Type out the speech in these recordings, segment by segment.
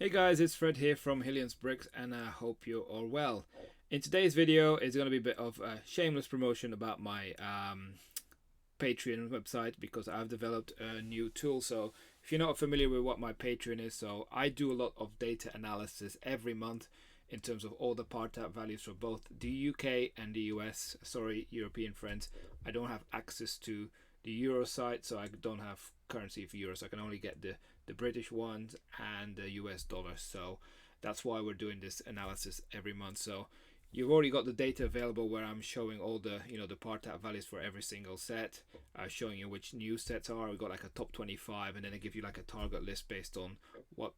Hey guys, it's Fred here from Hillians Bricks and I hope you're all well. In today's video, it's going to be a bit of a shameless promotion about my Patreon website because I've developed a new tool. So if you're not familiar with what my Patreon is, so I do a lot of data analysis every month in terms of all the part-out values for both the UK and the US. Sorry, European friends, I don't have access to the Euro site, so I don't have currency for euros. I can only get the British ones and the US dollars. So that's why we're doing this analysis every month. So you've already got the data available where I'm showing all the the part-out values for every single set, showing you which new sets are. We've got like a top 25, and then I give you like a target list based on what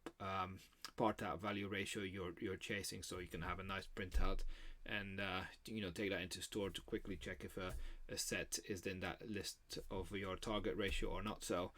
part-out value ratio you're chasing, so you can have a nice printout and take that into store to quickly check if a set is in that list of your target ratio or not. So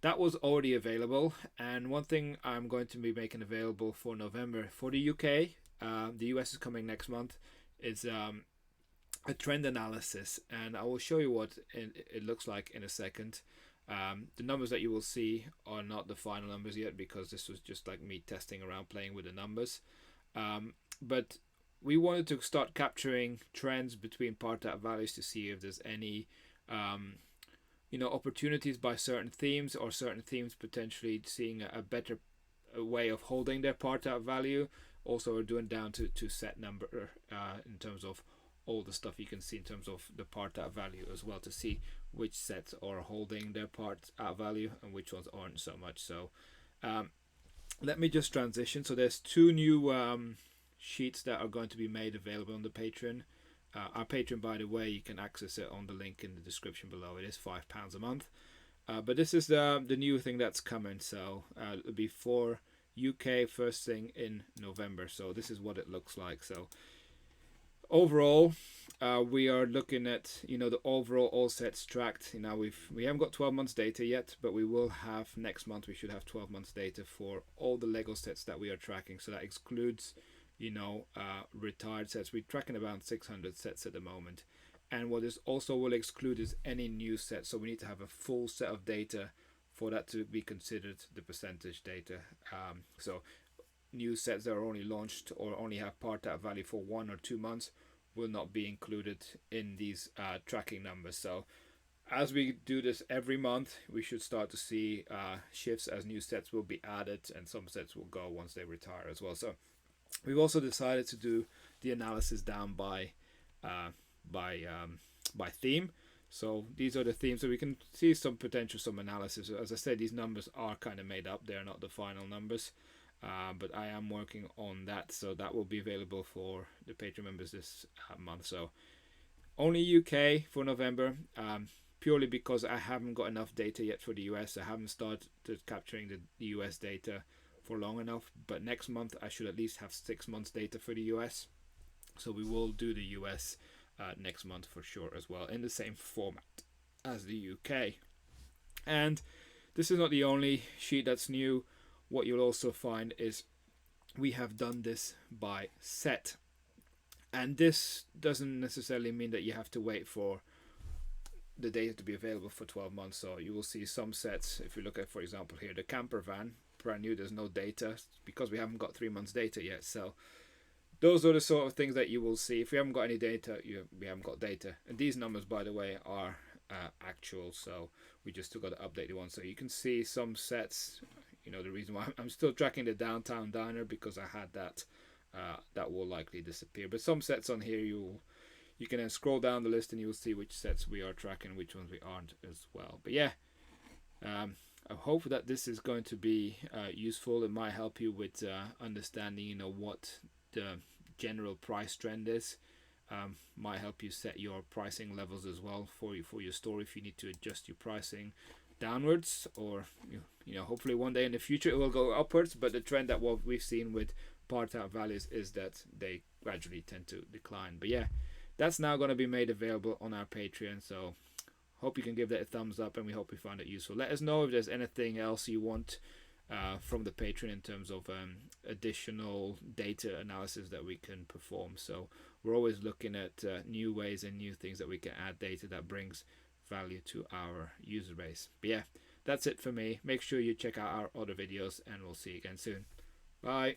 that was already available, and one thing I'm going to be making available for November for the UK, the US is coming next month, is a trend analysis, and I will show you what it looks like in a second. The numbers that you will see are not the final numbers yet because this was just like me testing around, playing with the numbers, but we wanted to start capturing trends between part-out values to see if there's any opportunities by certain themes, or certain themes potentially seeing a better way of holding their part-out value. Also, we're doing down to set number in terms of all the stuff you can see in terms of the part-out value as well, to see which sets are holding their part-out value and which ones aren't so much. So let me just transition. So there's two new sheets that are going to be made available on the Patreon. Our Patreon, by the way, you can access it on the link in the description below. It is £5 a month, but this is the new thing that's coming. So it'll be for UK first thing in November. So this is what it looks like. So overall, we are looking at the overall all sets tracked. Now we haven't got 12 months data yet, but we will have next month. We should have 12 months data for all the Lego sets that we are tracking. So that excludes retired sets. We're tracking about 600 sets at the moment, and what this also will exclude is any new sets. So we need to have a full set of data for that to be considered the percentage data. So new sets that are only launched or only have part-out value for 1 or 2 months will not be included in these tracking numbers. So as we do this every month, we should start to see shifts as new sets will be added, and some sets will go once they retire as well. So we've also decided to do the analysis down by theme. So these are the themes, so we can see some potential, some analysis. As I said, these numbers are kind of made up; they're not the final numbers, but I am working on that. So that will be available for the Patreon members this month. So only UK for November, purely because I haven't got enough data yet for the US. I haven't started capturing the US data for long enough, but next month I should at least have 6 months data for the US. So we will do the US next month for sure as well, in the same format as the UK. And this is not the only sheet that's new. What you'll also find is we have done this by set, and this doesn't necessarily mean that you have to wait for the data to be available for 12 months. So you will see some sets, if you look at, for example, here the camper van, brand new, there's no data because we haven't got 3 months data yet. So those are the sort of things that you will see. If we haven't got any data, we haven't got data. And these numbers, by the way, are actual, so we just still got to update the one. So you can see some sets, the reason why I'm still tracking the downtown diner, because I had that that will likely disappear. But some sets on here, you can then scroll down the list and you will see which sets we are tracking, which ones we aren't as well. But yeah, I hope that this is going to be useful. It might help you with understanding what the general price trend is. Might help you set your pricing levels as well for your store if you need to adjust your pricing downwards, or hopefully one day in the future it will go upwards. But the trend that what we've seen with part-out values is that they gradually tend to decline. But yeah, that's now going to be made available on our Patreon. So hope you can give that a thumbs up, and we hope you found it useful. Let us know if there's anything else you want from the Patreon in terms of additional data analysis that we can perform. So we're always looking at new ways and new things that we can add data that brings value to our user base. But yeah, that's it for me. Make sure you check out our other videos, and we'll see you again soon. Bye.